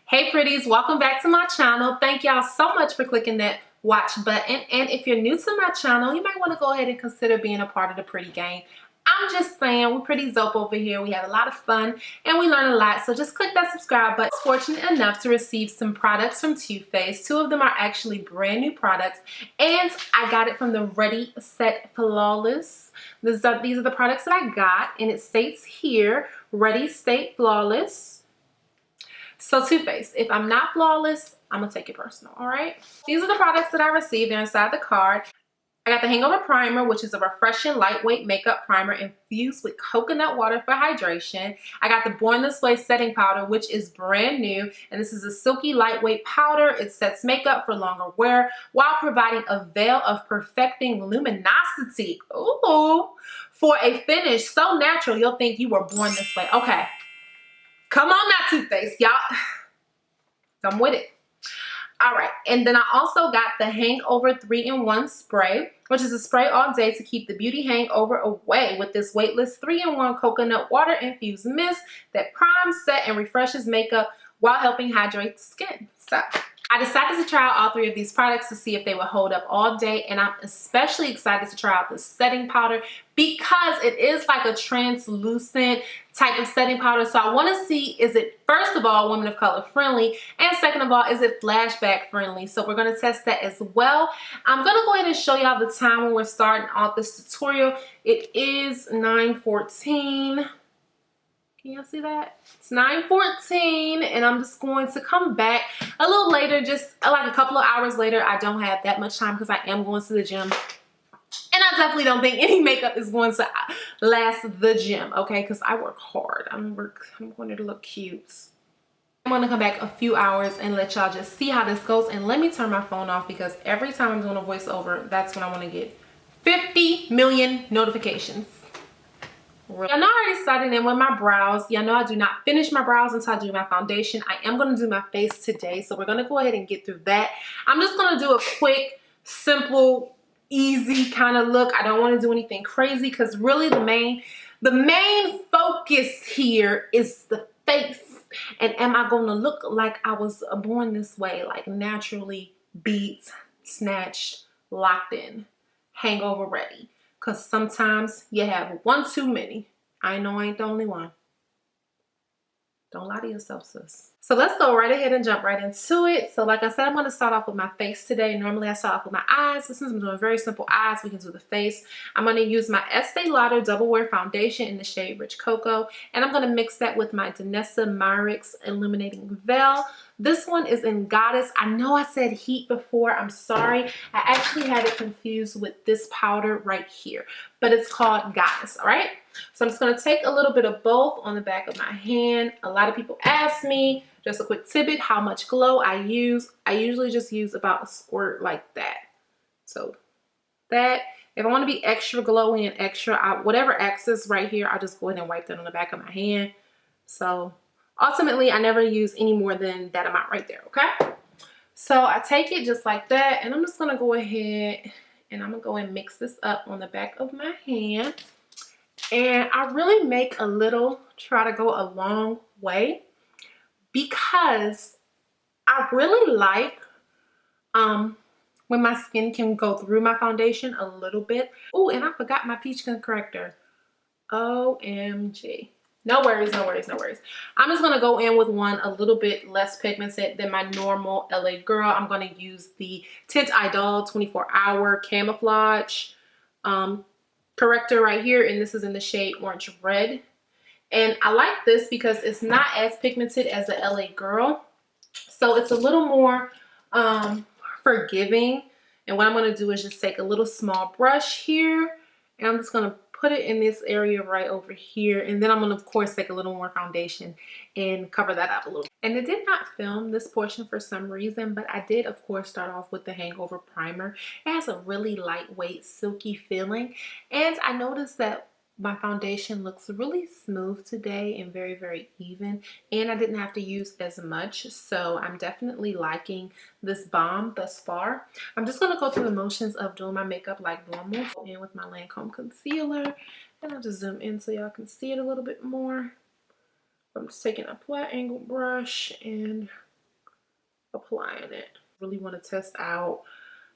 Hey pretties, welcome back to my channel. Thank y'all so much for clicking that watch button. And if you're new to my channel, you might want to go ahead and consider being a part of the pretty gang. I'm just saying, we're pretty dope over here. We have a lot of fun and we learn a lot. So just click that subscribe button. I was fortunate enough to receive some products from Too Faced. Two of them are actually brand new products. And I got it from the Ready, Set, Flawless. These are the products that I got. And it states here, Ready, Set, Flawless. So Too Faced, if I'm not flawless, I'm gonna take it personal, all right? These are the products that I received. They're inside the card. I got the Hangover Primer, which is a refreshing, lightweight makeup primer infused with coconut water for hydration. I got the Born This Way setting powder, which is brand new. And this is a silky, lightweight powder. It sets makeup for longer wear while providing a veil of perfecting luminosity. Ooh, for a finish so natural, you'll think you were born this way. Okay. Come on now, Too Faced, y'all. Come with it. All right, and then I also got the Hangover 3-in-1 spray, which is a spray all day to keep the beauty hangover away with this weightless 3-in-1 coconut water infused mist that primes, set, and refreshes makeup while helping hydrate the skin. So I decided to try out all three of these products to see if they would hold up all day, and I'm especially excited to try out the setting powder because it is like a translucent type of setting powder. So I want to see, is it first of all women of color friendly, and second of all, is it flashback friendly? So we're going to test that as well. I'm going to go ahead and show y'all the time when we're starting off this tutorial. It is 9:14. Can y'all see that? It's 9:14, and I'm just going to come back a little later, just like a couple of hours later. I don't have that much time because I am going to the gym. And I definitely don't think any makeup is going to last the gym, okay? Because I work hard. I'm going to look cute. I'm going to come back a few hours and let y'all just see how this goes. And let me turn my phone off because every time I'm doing a voiceover, that's when I want to get 50 million notifications. Y'all know I already started in with my brows. Y'all know I do not finish my brows until I do my foundation. I am going to do my face today, so we're going to go ahead and get through that. I'm just going to do a quick, simple, easy kind of look. I don't want to do anything crazy because really the main focus here is the face. And am I going to look like I was born this way, like naturally beat, snatched, locked in, hangover ready? Because sometimes you have one too many. I know I ain't the only one. Don't lie to yourself, sis. So let's go right ahead and jump right into it. So like I said, I'm going to start off with my face today. Normally I start off with my eyes, but since I'm doing very simple eyes, we can do the face. I'm going to use my Estee Lauder Doublewear foundation in the shade Rich Cocoa. And I'm going to mix that with my Danessa Myricks Illuminating Veil. This one is in Goddess. I know I said Heat before. I'm sorry. I actually had it confused with this powder right here. But it's called Goddess, all right? So I'm just going to take a little bit of both on the back of my hand. A lot of people ask me, just a quick tidbit, how much glow I use. I usually just use about a squirt like that. So that, if I want to be extra glowy and extra, whatever excess right here, I'll just go ahead and wipe that on the back of my hand. So ultimately, I never use any more than that amount right there, okay? So I take it just like that, and I'm just going to go ahead and I'm going to go and mix this up on the back of my hand. And I really make a little, try to go a long way because I really like when my skin can go through my foundation a little bit. Oh, and I forgot my peach corrector. OMG. No worries, no worries, no worries. I'm just going to go in with one a little bit less pigmented than my normal LA girl. I'm going to use the Tint Idol 24-Hour Camouflage corrector right here, and this is in the shade Orange Red. And I like this because it's not as pigmented as the LA girl, so it's a little more forgiving. And what I'm going to do is just take a little small brush here, and I'm just going to put it in this area right over here, and then I'm going to of course take a little more foundation and cover that up a little. And it did not film this portion for some reason, but I did of course start off with the Hangover Primer. It has a really lightweight, silky feeling, and I noticed that my foundation looks really smooth today and very, very even, and I didn't have to use as much, so I'm definitely liking this balm thus far. I'm just going to go through the motions of doing my makeup like normal. Go in with my Lancome concealer, and I'll just zoom in so y'all can see it a little bit more. I'm just taking a flat angle brush and applying it. Really want to test out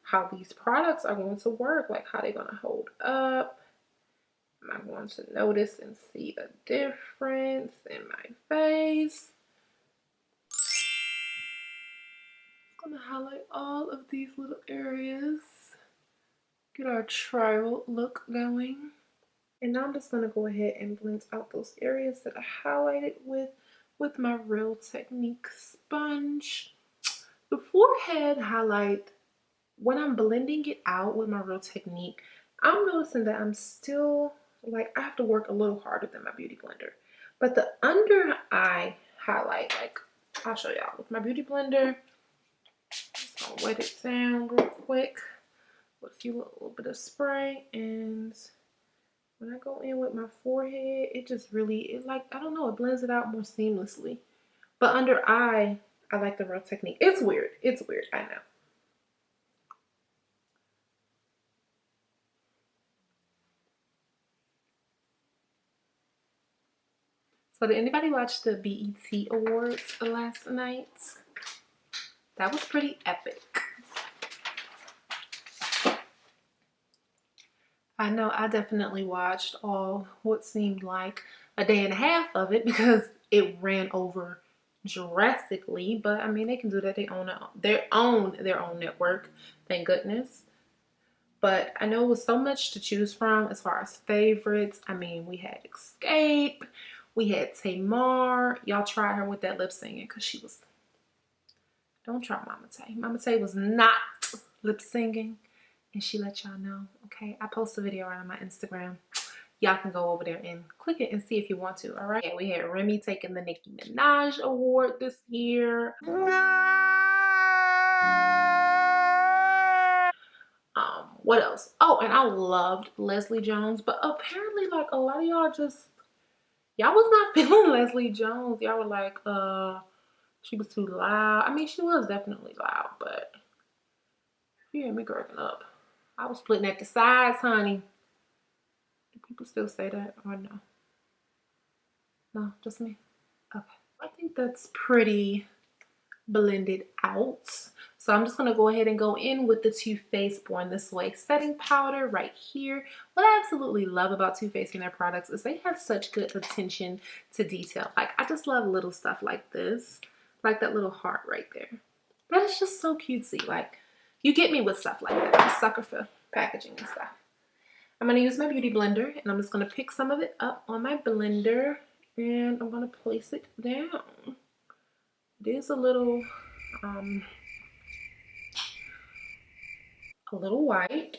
how these products are going to work, like how they're going to hold up. Am I going to notice and see a difference in my face? I'm going to highlight all of these little areas. Get our tribal look going. And now I'm just going to go ahead and blend out those areas that I highlighted with my Real Technique sponge. The forehead highlight, when I'm blending it out with my Real Technique, I'm noticing that I'm still, like, I have to work a little harder than my Beauty Blender. But the under eye highlight, like, I'll show y'all with my Beauty Blender. Just gonna wet it down real quick with a little bit of spray, and when I go in with my forehead, it just really, like, I don't know, it blends it out more seamlessly. But under eye, I like the Real Technique. It's weird. It's weird, I know. So did anybody watch the BET Awards last night? That was pretty epic. I know I definitely watched all what seemed like a day and a half of it because it ran over drastically. But I mean, they can do that. They own their own network, thank goodness. But I know it was so much to choose from as far as favorites. I mean, we had Escape, we had Tamar. Y'all try her with that lip singing because she was. Don't try Mama Tay. Mama Tay was not lip singing, and she let y'all know. Okay, I post a video right on my Instagram. Y'all can go over there and click it and see if you want to. All right. Yeah, we had Remy taking the Nicki Minaj award this year. What else? Oh, and I loved Leslie Jones, but apparently, like, a lot of y'all y'all was not feeling Leslie Jones. Y'all were like, she was too loud. I mean, she was definitely loud, but you hear me cracking up. I was splitting at the sides, honey. Do people still say that or no? No, just me? Okay. I think that's pretty blended out. So I'm just going to go ahead and go in with the Too Faced Born This Way setting powder right here. What I absolutely love about Too Faced and their products is they have such good attention to detail. Like, I just love little stuff like this, like that little heart right there. That is just so cutesy. Like, you get me with stuff like that. I'm a sucker for packaging and stuff. I'm going to use my Beauty Blender, and I'm just going to pick some of it up on my blender, and I'm going to place it down. It is a little white.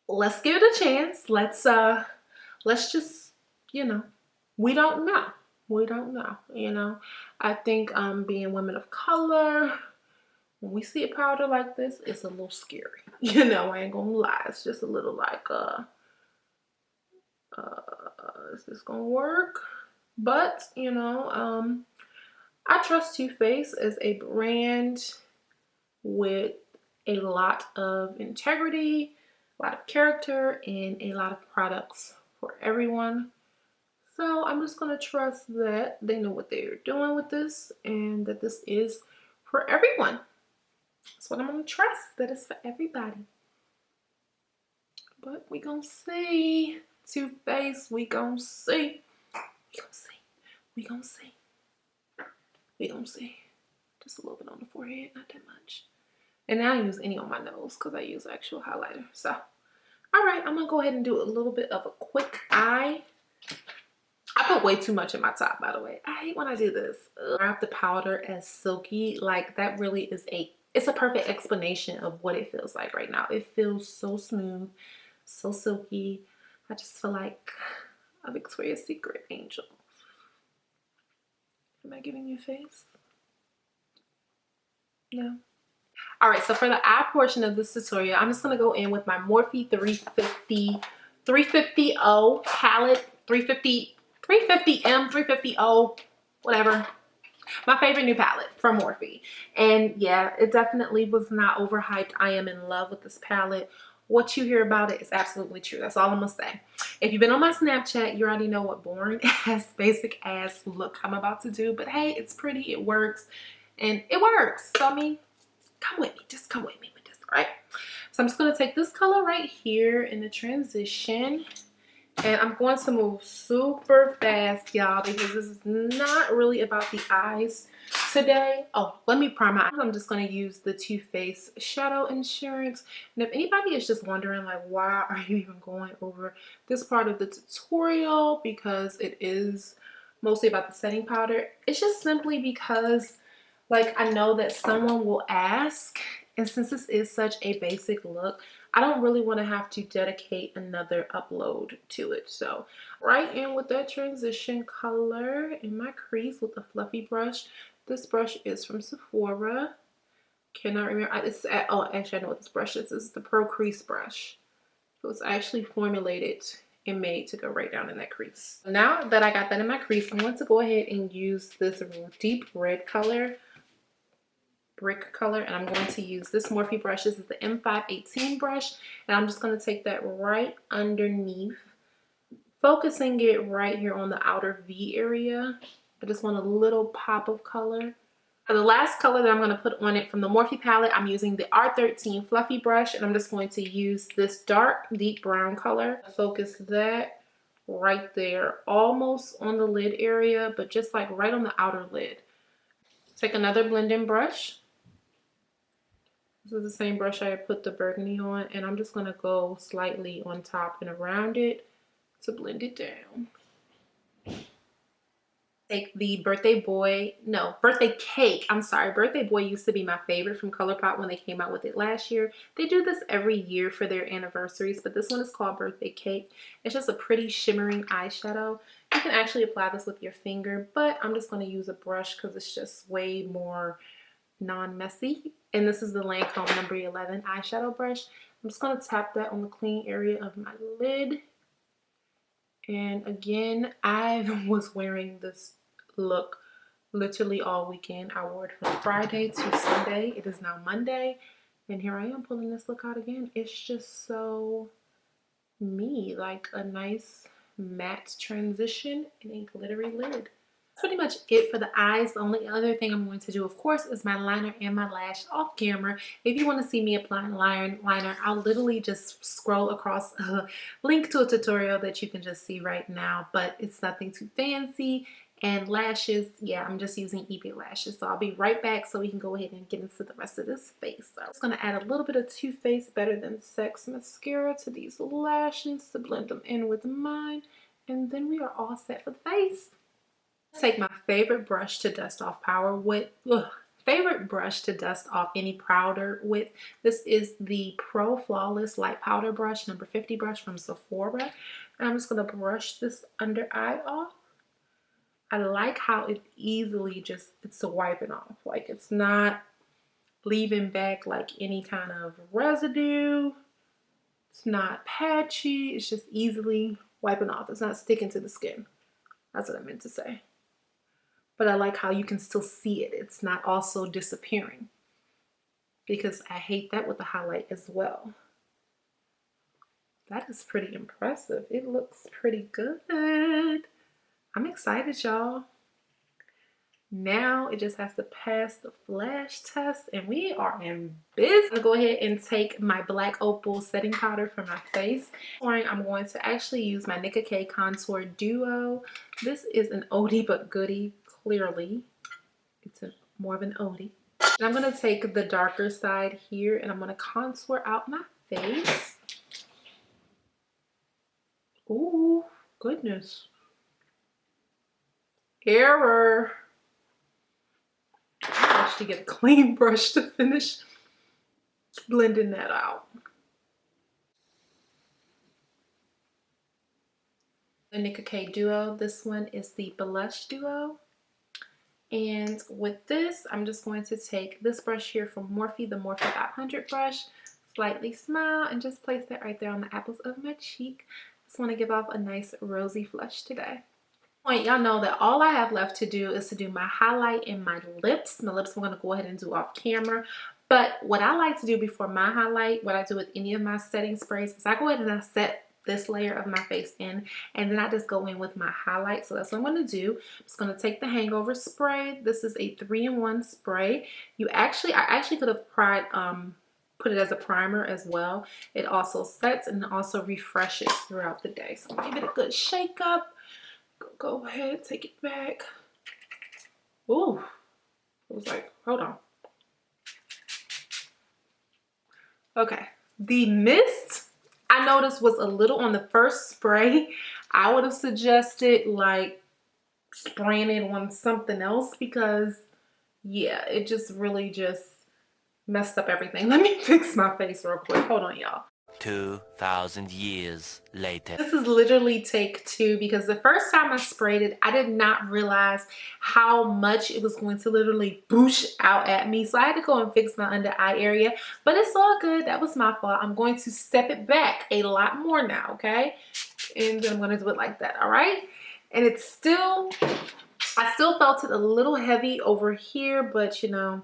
Let's give it a chance. Let's just, you know, we don't know. We don't know, you know. I think being women of color, when we see a powder like this, it's a little scary. You know, I ain't gonna lie. It's just a little like, is this gonna work? But, you know, I trust Too Faced as a brand with a lot of integrity, a lot of character, and a lot of products for everyone. So I'm just going to trust that they know what they're doing with this and that this is for everyone. That's what I'm going to trust, that it's for everybody. But we going to see. Too Faced, we going to see. We going to see. We going to see. We going to see. Just a little bit on the forehead, not that much. And now I use any on my nose because I use actual highlighter. So, all right, I'm going to go ahead and do a little bit of a quick eye. I put way too much in my top, by the way. I hate when I do this. Wrap the powder as silky. Like, that really is it's a perfect explanation of what it feels like right now. It feels so smooth, so silky. I just feel like a Victoria's Secret angel. Am I giving you a face? No. All right, so for the eye portion of this tutorial, I'm just going to go in with my Morphe 350O palette, 350M, 350O, whatever. My favorite new palette from Morphe. And yeah, it definitely was not overhyped. I am in love with this palette. what you hear about it is absolutely true. That's all I'm gonna say. If you've been on my Snapchat, you already know what boring ass, basic ass look I'm about to do. But hey, it's pretty, it works, and it works. So I mean, come with me, just come with me with this, right? So I'm just gonna take this color right here in the transition, and I'm going to move super fast, y'all, because this is not really about the eyes today. Oh, let me prime my eyes. I'm just going to use the Too Faced Shadow Insurance. And if anybody is just wondering, like, why are you even going over this part of the tutorial? Because it is mostly about the setting powder. It's just simply because, like, I know that someone will ask, and since this is such a basic look, I don't really want to have to dedicate another upload to it. So right in with that transition color in my crease with a fluffy brush. This brush is from Sephora. Cannot remember. It's at, oh, actually I know what this brush is. This is the Pro Crease brush. So it's actually formulated and made to go right down in that crease. Now that I got that in my crease, I'm going to go ahead and use this deep red color, brick color, and I'm going to use this Morphe brush. This is the M518 brush, and I'm just going to take that right underneath, focusing it right here on the outer V area. I just want a little pop of color. For the last color that I'm going to put on it from the Morphe palette, I'm using the R13 fluffy brush, and I'm just going to use this dark deep brown color. Focus that right there, almost on the lid area, but just like right on the outer lid. Take another blending brush. This is the same brush I put the burgundy on, and I'm just going to go slightly on top and around it to blend it down. Take the birthday cake. I'm sorry, birthday boy used to be my favorite from ColourPop when they came out with it last year. They do this every year for their anniversaries, but this one is called birthday cake. It's just a pretty shimmering eyeshadow. You can actually apply this with your finger, but I'm just going to use a brush because it's just way more non-messy. And this is the Lancome number 11 eyeshadow brush. I'm just going to tap that on the clean area of my lid. And again, I was wearing this look literally all weekend. I wore it from Friday to Sunday. It is now Monday, and here I am pulling this look out again. It's just so me, like a nice matte transition and a glittery lid. Pretty much it for the eyes. The only other thing I'm going to do, of course, is my liner and my lash off camera. If you want to see me applying liner, I'll literally just scroll across a link to a tutorial that you can just see right now, but it's nothing too fancy. And lashes, yeah, I'm just using eBay lashes. So I'll be right back so we can go ahead and get into the rest of this face. So I'm just going to add a little bit of Too Faced Better Than Sex mascara to these lashes to blend them in with mine. And then we are all set for the face. Take my favorite brush to dust off any powder with. This is the Pro Flawless Light Powder Brush, number 50 brush from Sephora. And I'm just going to brush this under eye off. I like how it easily just, it's wiping off. Like it's not leaving back like any kind of residue. It's not patchy. It's just easily wiping off. It's not sticking to the skin. That's what I meant to say. But I like how you can still see it. It's not also disappearing, because I hate that with the highlight as well. That is pretty impressive. It looks pretty good. I'm excited, y'all. Now it just has to pass the flash test, and we are in business. I'm gonna go ahead and take my Black Opal setting powder for my face. I'm going to actually use my Nicka K Contour Duo. This is an oldie but goodie. Clearly, it's more of an oldie. And I'm gonna take the darker side here, and I'm gonna contour out my face. Ooh, goodness. Error. I actually get a clean brush to finish blending that out. The Nicka K Duo. This one is the Blush Duo. And with this, I'm just going to take this brush here from Morphe, the Morphe 500 brush, slightly smile, and just place that right there on the apples of my cheek. Just want to give off a nice rosy flush today. Y'all know that all I have left to do is to do my highlight and my lips. My lips I'm going to go ahead and do off camera. But what I like to do before my highlight, what I do with any of my setting sprays, is I go ahead and I set this layer of my face in, and then I just go in with my highlight. So that's what I'm going to do. I'm just going to take the Hangover spray. This is a 3-in-1 spray. I actually could have put it as a primer as well. It also sets and also refreshes throughout the day. So give it a good shake up. Go ahead, take it back. Ooh, it was like, hold on. Okay, the mist I noticed was a little on the first spray. I would have suggested like spraying it on something else because yeah, it just really just messed up everything. Let me fix my face real quick. Hold on, y'all. 2,000 years later. This is literally take 2 because the first time I sprayed it, I did not realize how much it was going to literally boosh out at me. So I had to go and fix my under eye area, but it's all good. That was my fault. I'm going to step it back a lot more now, okay? And then I'm going to do it like that, all right? And it's still, I still felt it a little heavy over here, but you know,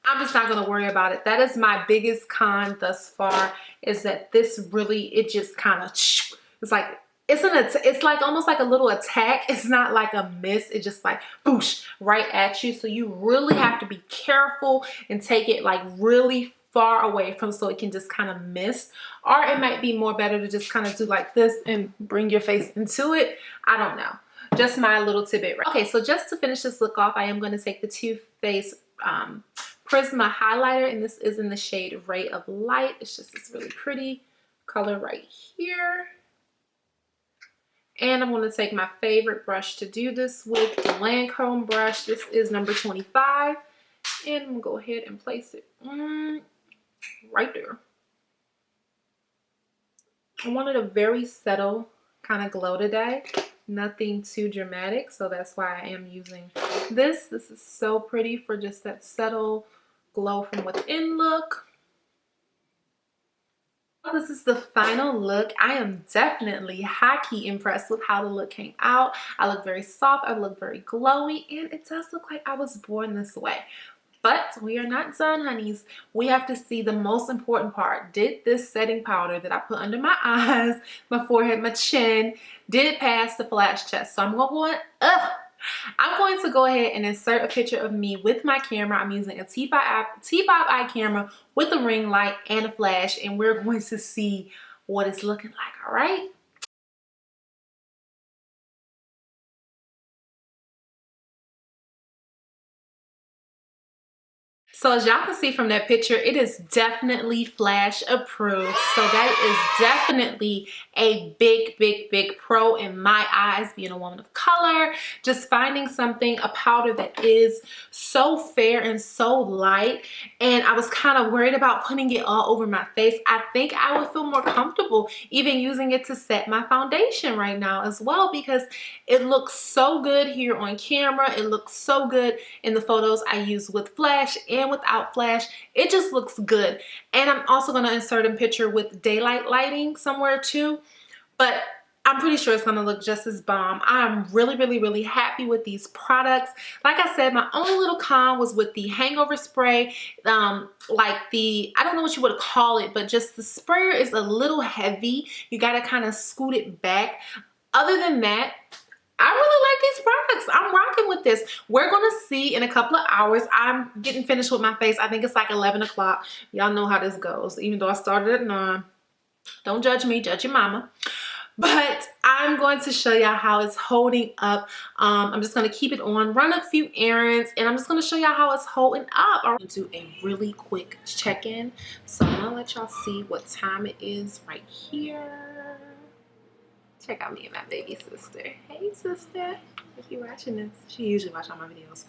I'm just not going to worry about it. That is my biggest con thus far, is that this really, it just kind of, it's like, it's like almost like a little attack. It's not like a miss. It's just like boosh right at you. So you really have to be careful and take it like really far away from, so it can just kind of miss. Or it might be more better to just kind of do like this and bring your face into it. I don't know. Just my little tidbit. Okay, so just to finish this look off, I am going to take the Too Faced Prisma highlighter, and this is in the shade Ray of Light. It's just this really pretty color right here. And I'm going to take my favorite brush to do this with, the Lancome brush. This is number 25. And I'm going to go ahead and place it right there. I wanted a very subtle kind of glow today. Nothing too dramatic, so that's why I am using this. This is so pretty for just that subtle glow from within look. This is the final look. I am definitely high-key impressed with how the look came out. I look very soft, I look very glowy, and it does look like I was born this way. But we are not done, honeys. We have to see the most important part. Did this setting powder that I put under my eyes, my forehead, my chin, did it pass the flash test? So I'm going to go ahead and insert a picture of me with my camera. I'm using a T5i camera with a ring light and a flash, and we're going to see what it's looking like, all right? So as y'all can see from that picture, it is definitely flash approved. So that is definitely a big pro in my eyes, being a woman of color. Just finding something, a powder that is so fair and so light. And I was kind of worried about putting it all over my face. I think I would feel more comfortable even using it to set my foundation right now as well, because it looks so good here on camera. It looks so good in the photos I use with flash and without flash. It just looks good. And I'm also going to insert a picture with daylight lighting somewhere too, but I'm pretty sure it's going to look just as bomb. I'm really happy with these products. Like I said, my only little con was with the Hangover spray. Like I don't know what you would call it, but just the sprayer is a little heavy. You got to kind of scoot it back. Other than that, I really like these products. I'm rocking with this. We're going to see in a couple of hours. I'm getting finished with my face. I think it's like 11 o'clock. Y'all know how this goes. Even though I started at 9. Don't judge me. Judge your mama. But I'm going to show y'all how it's holding up. I'm just going to keep it on, run a few errands, and I'm just going to show y'all how it's holding up. I'm going to do a really quick check-in. So I'm going to let y'all see what time it is right here. Check out me and my baby sister. Hey sister, if you're watching this. She usually watches all my videos.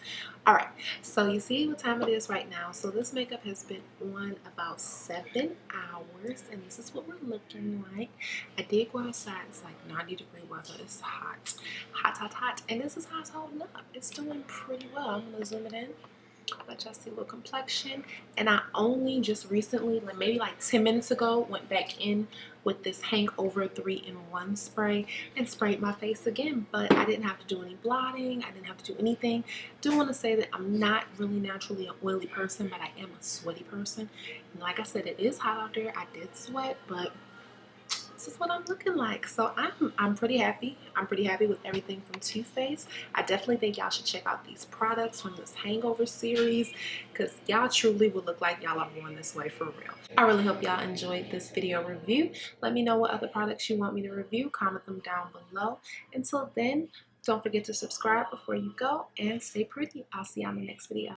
All right, so you see what time it is right now. So this makeup has been on about 7 hours, and this is what we're looking like. I did go outside. It's like 90-degree weather. It's hot, and this is how it's holding up. It's doing pretty well. I'm gonna zoom it in. let y'all see a little complexion. And I only just recently, like maybe like 10 minutes ago, went back in with this Hangover 3-in-1 spray and sprayed my face again. But I didn't have to do any blotting. I didn't have to do anything. Do want to say that I'm not really naturally an oily person, but I am a sweaty person. And like I said, it is hot out there. I did sweat, but this is what I'm looking like. So I'm pretty happy. I'm pretty happy with everything from Too Faced. I definitely think y'all should check out these products from this Hangover series, because y'all truly would look like y'all are born this way for real. I really hope y'all enjoyed this video review. Let me know what other products you want me to review. Comment them down below. Until then, don't forget to subscribe before you go, and stay pretty. I'll see you on the next video.